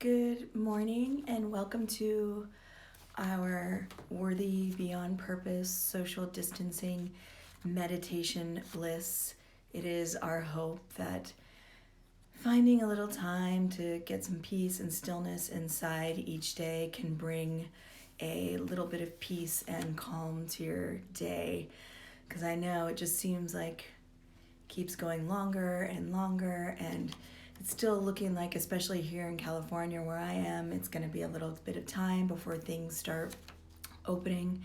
Good morning and welcome to our Worthy Beyond Purpose social distancing meditation bliss. It is our hope that finding a little time to get some peace and stillness inside each day can bring a little bit of peace and calm to your day. Because I know it just seems like keeps going longer and longer, and it's still looking like, especially here in California where I am, it's going to be a little bit of time before things start opening.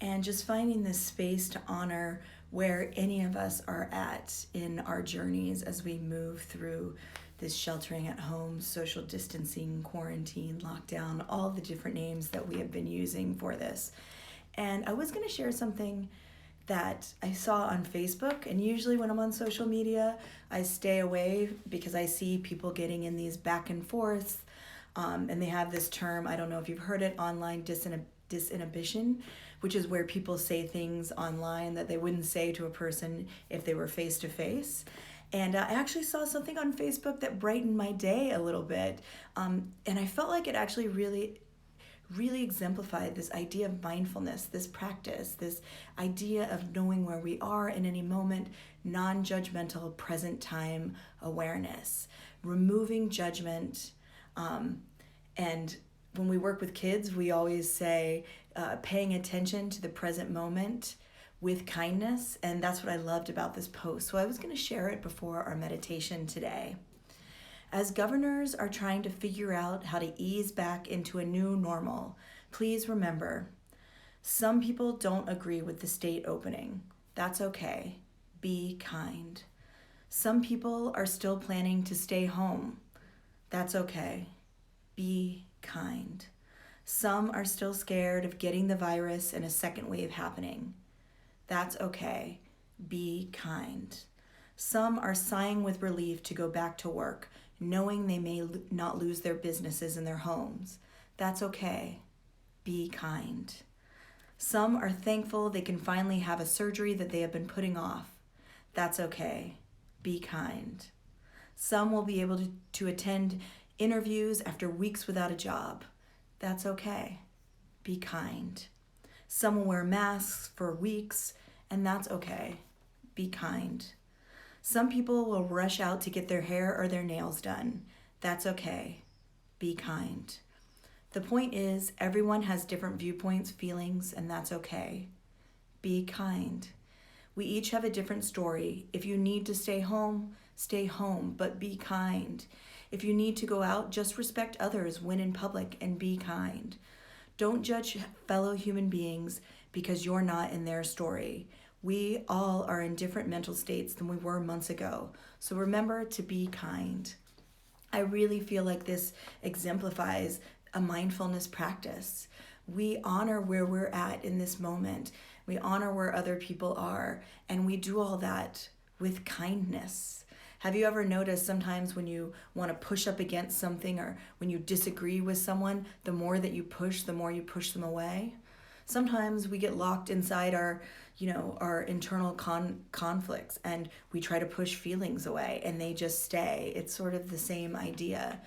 And just finding this space to honor where any of us are at in our journeys as we move through this sheltering at home, social distancing, quarantine, lockdown, all the different names that we have been using for this. And I was going to share something that I saw on Facebook, and usually when I'm on social media, I stay away because I see people getting in these back and forths, and they have this term, I don't know if you've heard it, online disinhibition, which is where people say things online that they wouldn't say to a person if they were face to face. And I actually saw something on Facebook that brightened my day a little bit, and I felt like it actually really exemplified this idea of mindfulness, this practice, this idea of knowing where we are in any moment, non-judgmental present time awareness, removing judgment. And when we work with kids, we always say paying attention to the present moment with kindness. And that's what I loved about this post. So I was going to share it before our meditation today. As governors are trying to figure out how to ease back into a new normal, please remember, some people don't agree with the state opening. That's okay. Be kind. Some people are still planning to stay home. That's okay. Be kind. Some are still scared of getting the virus and a second wave happening. That's okay. Be kind. Some are sighing with relief to go back to work, knowing they may not lose their businesses and their homes. That's okay. Be kind. Some are thankful they can finally have a surgery that they have been putting off. That's okay. Be kind. Some will be able to attend interviews after weeks without a job. That's okay. Be kind. Some will wear masks for weeks, and that's okay. Be kind. Some people will rush out to get their hair or their nails done. That's okay. Be kind. The point is, everyone has different viewpoints, feelings, and that's okay. Be kind. We each have a different story. If you need to stay home, but be kind. If you need to go out, just respect others when in public and be kind. Don't judge fellow human beings because you're not in their story. We all are in different mental states than we were months ago. So remember to be kind. I really feel like this exemplifies a mindfulness practice. We honor where we're at in this moment. We honor where other people are. And we do all that with kindness. Have you ever noticed sometimes when you want to push up against something or when you disagree with someone, the more that you push, the more you push them away? Sometimes we get locked inside our internal conflicts, and we try to push feelings away and they just stay. It's sort of the same idea.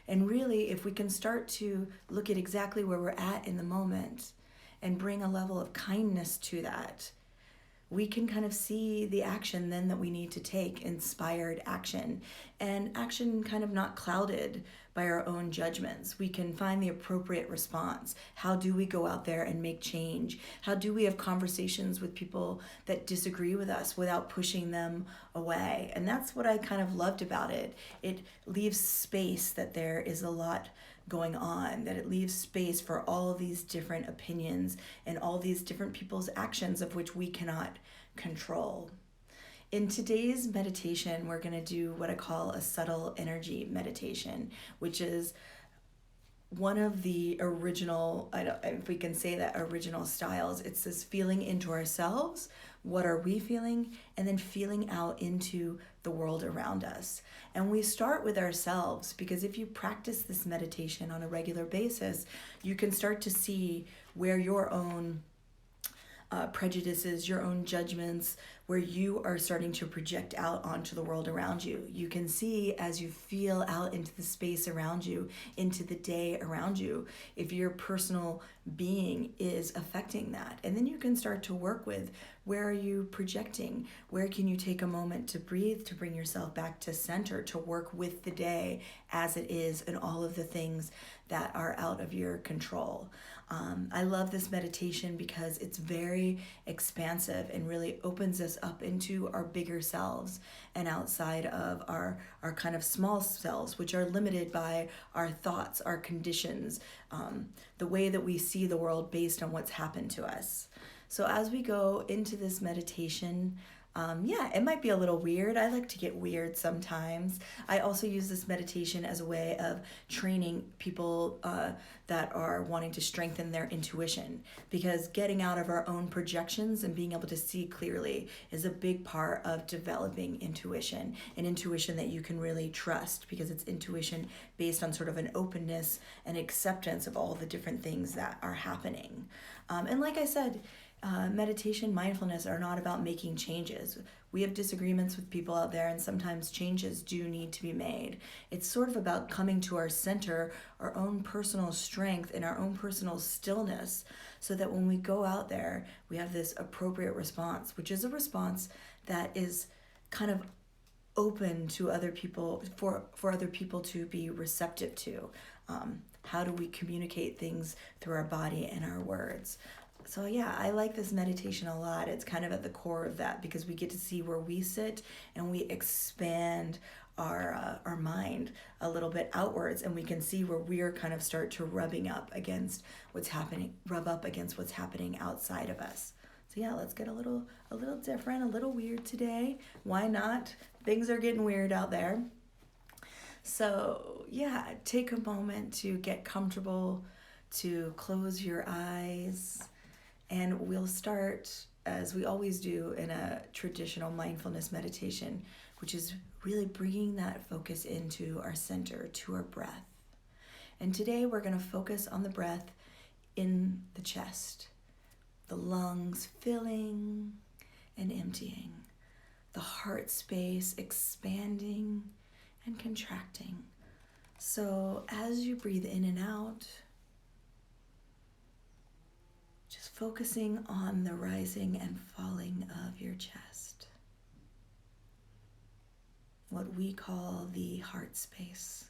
And really, if we can start to look at exactly where we're at in the moment and bring a level of kindness to that, we can kind of see the action then that we need to take, inspired action, and action kind of not clouded by our own judgments. We can find the appropriate response. How do we go out there and make change? How do we have conversations with people that disagree with us without pushing them away? And that's what I kind of loved about it. It leaves space that there is a lot going on, that it leaves space for all of these different opinions and all these different people's actions of which we cannot control. In today's meditation, we're going to do what I call a subtle energy meditation, which is one of the original, if we can say that, original styles. It's this feeling into ourselves, what are we feeling, and then feeling out into the world around us. And we start with ourselves, because if you practice this meditation on a regular basis, you can start to see where your own prejudices, your own judgments, where you are starting to project out onto the world around you. You can see as you feel out into the space around you, into the day around you, if your personal being is affecting that. And then you can start to work with, where are you projecting? Where can you take a moment to breathe, to bring yourself back to center, to work with the day as it is and all of the things that are out of your control. I love this meditation because it's very expansive and really opens us up into our bigger selves and outside of our kind of small selves, which are limited by our thoughts, our conditions, the way that we see the world based on what's happened to us. So as we go into this meditation, it might be a little weird. I like to get weird sometimes. I also use this meditation as a way of training people that are wanting to strengthen their intuition, because getting out of our own projections and being able to see clearly is a big part of developing intuition, an intuition that you can really trust, because it's intuition based on sort of an openness and acceptance of all the different things that are happening. And like I said, meditation, mindfulness are not about making changes. We have disagreements with people out there, and sometimes changes do need to be made. It's sort of about coming to our center, our own personal strength, and our own personal stillness, so that when we go out there, we have this appropriate response, which is a response that is kind of open to other people, for other people to be receptive to. How do we communicate things through our body and our words? So yeah, I like this meditation a lot. It's kind of at the core of that, because we get to see where we sit and we expand our mind a little bit outwards, and we can see where we're kind of start to rub up against what's happening outside of us. So yeah, let's get a little different, a little weird today. Why not? Things are getting weird out there. So yeah, take a moment to get comfortable, to close your eyes. And we'll start, as we always do in a traditional mindfulness meditation, which is really bringing that focus into our center, to our breath. And today we're going to focus on the breath in the chest, the lungs filling and emptying, the heart space expanding and contracting. So as you breathe in and out, just focusing on the rising and falling of your chest, what we call the heart space.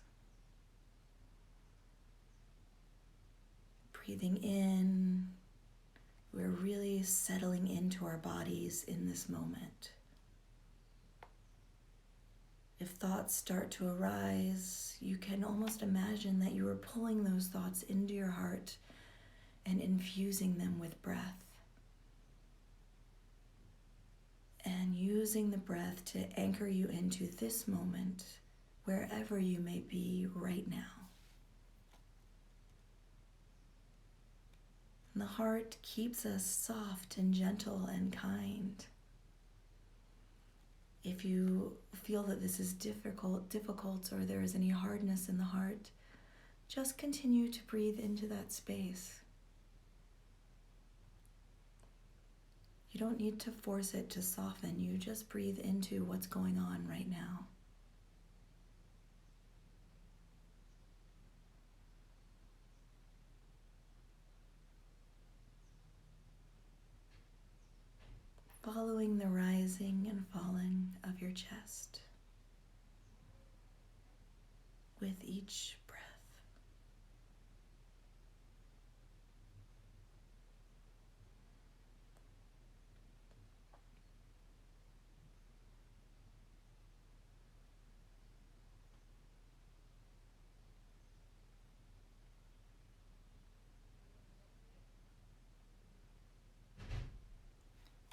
Breathing in, we're really settling into our bodies in this moment. If thoughts start to arise, you can almost imagine that you are pulling those thoughts into your heart and infusing them with breath. And using the breath to anchor you into this moment, wherever you may be right now. And the heart keeps us soft and gentle and kind. If you feel that this is difficult, or there is any hardness in the heart, just continue to breathe into that space. You don't need to force it to soften. You just breathe into what's going on right now. Following the rising and falling of your chest with each breath.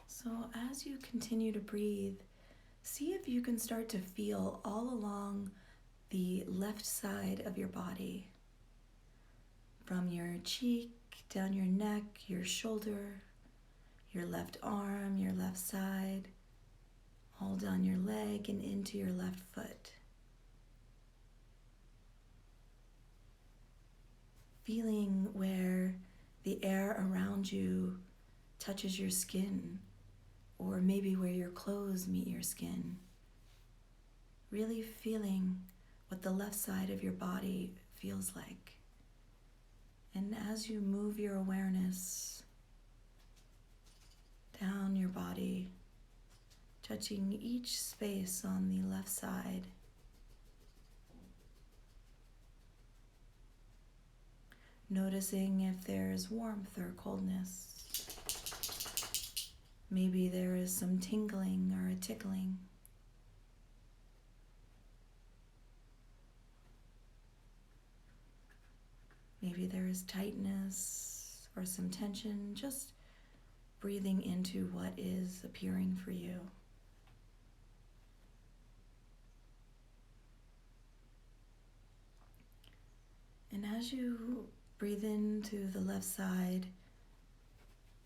So as you continue to breathe, see if you can start to feel all along the left side of your body, from your cheek, down your neck, your shoulder, your left arm, your left side, all down your leg and into your left foot. Feeling where the air around you touches your skin, or maybe where your clothes meet your skin. Really feeling what the left side of your body feels like. And as you move your awareness down your body, touching each space on the left side, noticing if there's warmth or coldness. Maybe there is some tingling or a tickling. Maybe there is tightness or some tension, just breathing into what is appearing for you. And as you breathe into the left side,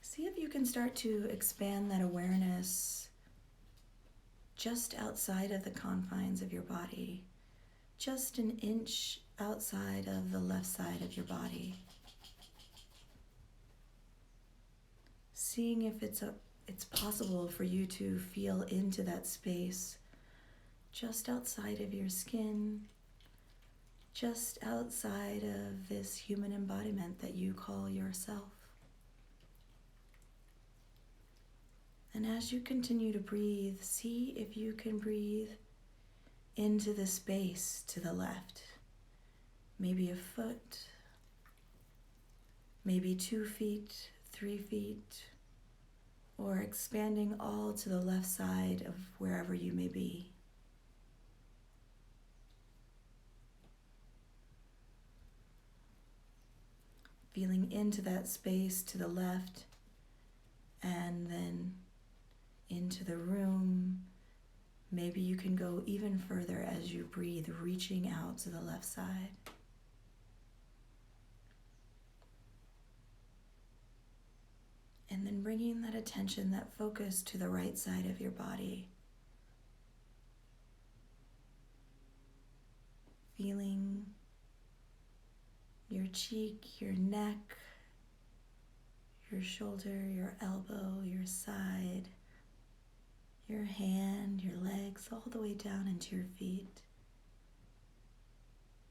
see if you can start to expand that awareness just outside of the confines of your body, just an inch outside of the left side of your body. Seeing if it's possible for you to feel into that space just outside of your skin, just outside of this human embodiment that you call yourself. And as you continue to breathe, see if you can breathe into the space to the left. Maybe a foot, maybe 2 feet, 3 feet, or expanding all to the left side of wherever you may be. Feeling into that space to the left, and then into the room. Maybe you can go even further as you breathe, reaching out to the left side. And then bringing that attention, that focus to the right side of your body. Feeling your cheek, your neck, your shoulder, your elbow, your side, your hand, your legs, all the way down into your feet.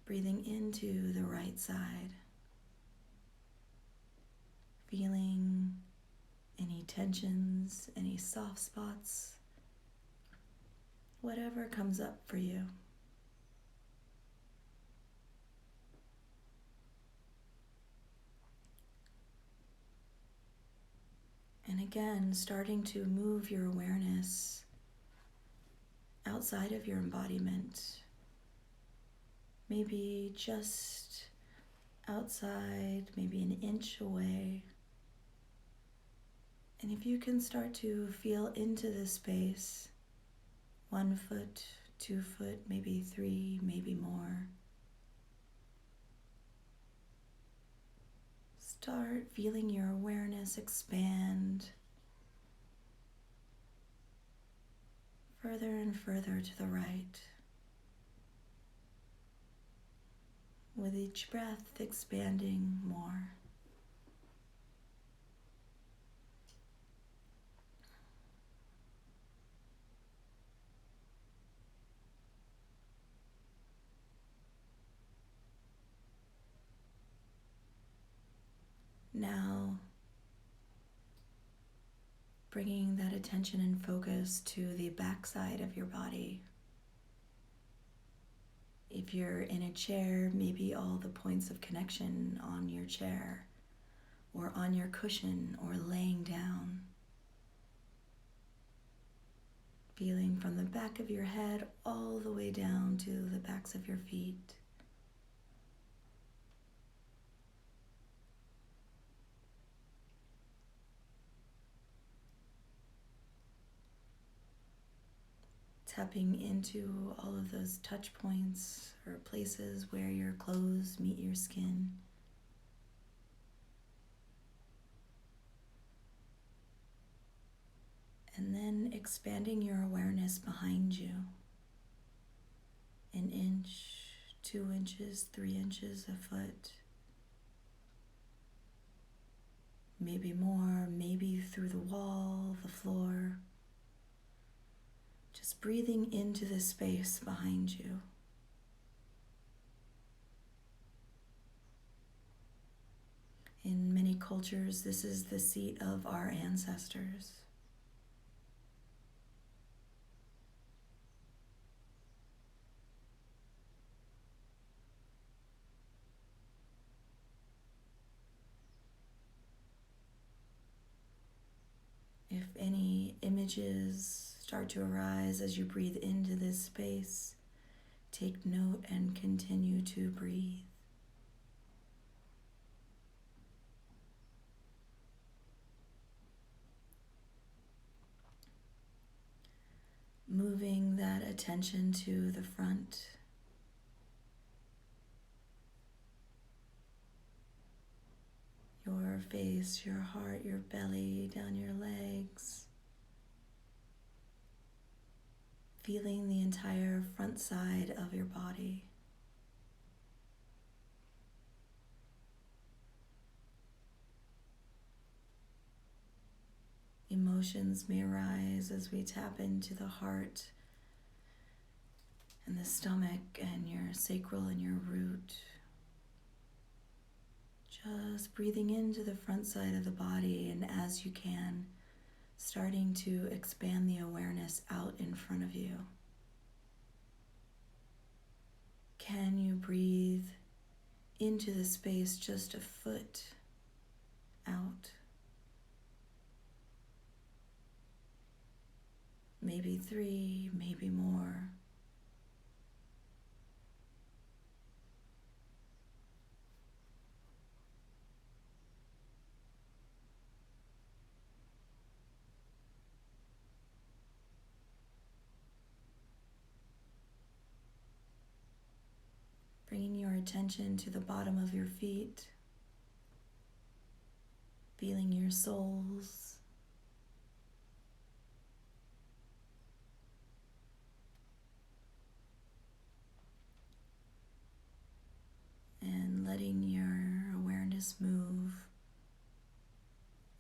Breathing into the right side. Feeling any tensions, any soft spots, whatever comes up for you. And again, starting to move your awareness outside of your embodiment, maybe just outside, maybe an inch away. And if you can start to feel into this space, 1 foot, 2 foot, maybe 3, maybe more. Start feeling your awareness expand further and further to the right. With each breath, expanding more. Now, bringing that attention and focus to the backside of your body. If you're in a chair, maybe all the points of connection on your chair, or on your cushion, or laying down. Feeling from the back of your head all the way down to the backs of your feet. Tapping into all of those touch points or places where your clothes meet your skin. And then expanding your awareness behind you. 1 inch, 2 inches, 3 inches, a foot. maybe more, maybe through the wall, the floor. Just breathing into the space behind you. In many cultures, this is the seat of our ancestors. If any images start to arise as you breathe into this space, take note and continue to breathe. Moving that attention to the front. Your face, your heart, your belly, down your legs. Feeling the entire front side of your body. Emotions may arise as we tap into the heart and the stomach and your sacral and your root. Just breathing into the front side of the body, and as you can, starting to expand the awareness out in front of you. Can you breathe into the space just a foot out? Maybe 3, maybe more. Bringing your attention to the bottom of your feet, feeling your soles. And letting your awareness move.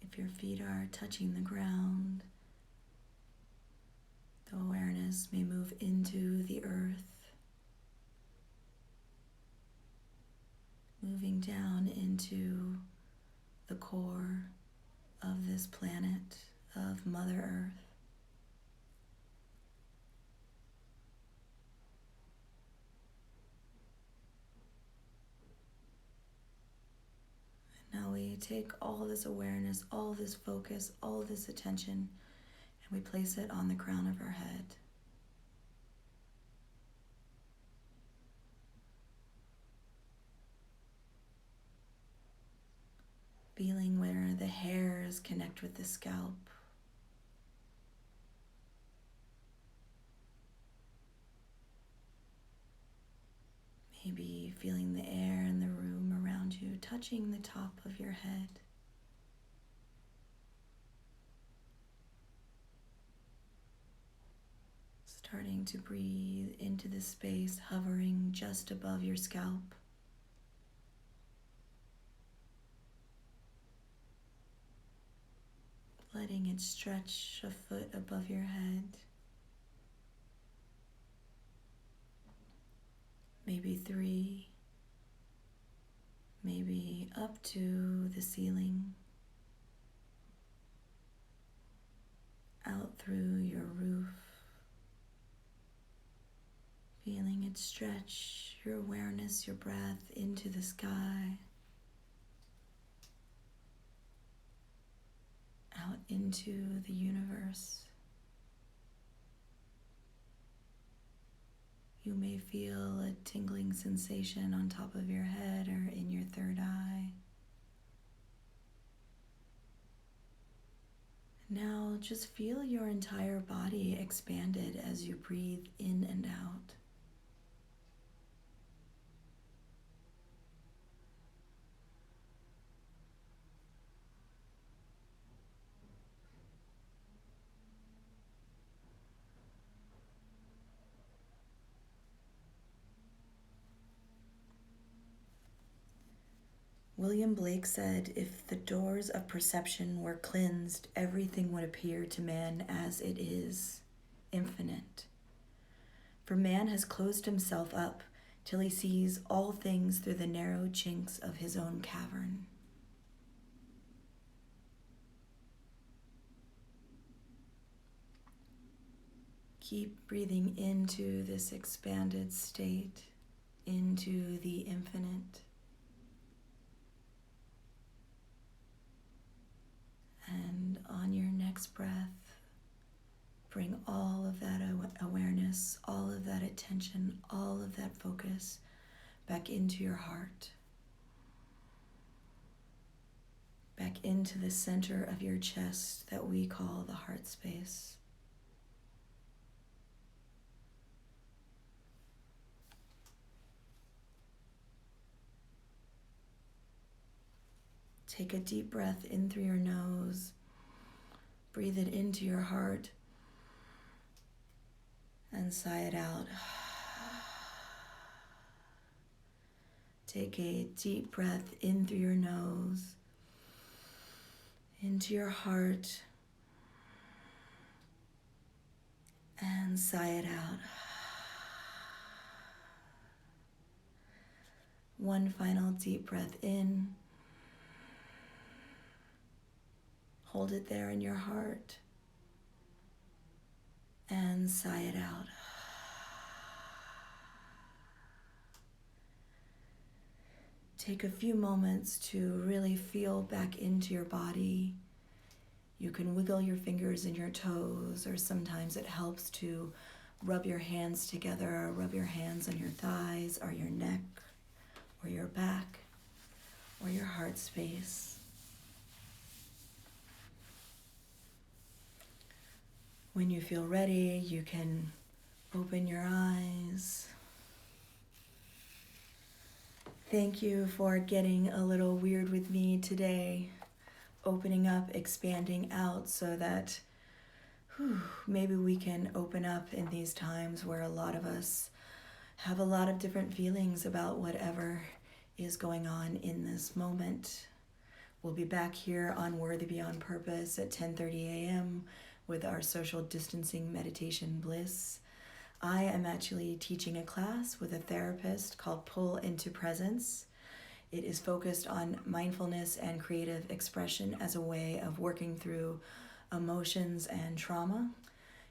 If your feet are touching the ground, the awareness may move into the earth, moving down into the core of this planet, of Mother Earth. Now we take all this awareness, all this focus, all this attention, and we place it on the crown of our head. Feeling where the hairs connect with the scalp. Maybe feeling the air in the room around you, touching the top of your head. Starting to breathe into the space hovering just above your scalp. Letting it stretch a foot above your head. Maybe 3, maybe up to the ceiling, out through your roof, feeling it stretch your awareness, your breath into the sky, out into the universe. You may feel a tingling sensation on top of your head or in your third eye. Now just feel your entire body expanded as you breathe in and out. William Blake said, "If the doors of perception were cleansed, everything would appear to man as it is, infinite. For man has closed himself up till he sees all things through the narrow chinks of his own cavern." Keep breathing into this expanded state, into the infinite. And on your next breath, bring all of that awareness, all of that attention, all of that focus back into your heart, back into the center of your chest that we call the heart space. Take a deep breath in through your nose. Breathe it into your heart and sigh it out. Take a deep breath in through your nose, into your heart, and sigh it out. One final deep breath in. Hold it there in your heart and sigh it out. Take a few moments to really feel back into your body. You can wiggle your fingers and your toes, or sometimes it helps to rub your hands together, or rub your hands on your thighs, or your neck, or your back, or your heart space. When you feel ready, you can open your eyes. Thank you for getting a little weird with me today, opening up, expanding out so that maybe we can open up in these times where a lot of us have a lot of different feelings about whatever is going on in this moment. We'll be back here on Worthy Beyond Purpose at 10:30 a.m. with our social distancing meditation bliss. I am actually teaching a class with a therapist called Pull into Presence. It is focused on mindfulness and creative expression as a way of working through emotions and trauma.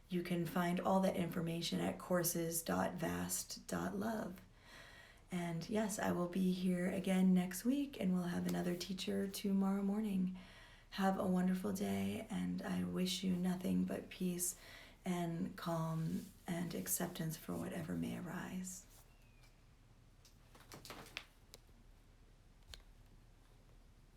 You can find all that information at courses.vast.love. And yes, I will be here again next week, and we'll have another teacher tomorrow morning. Have a wonderful day, and I wish you nothing but peace and calm and acceptance for whatever may arise.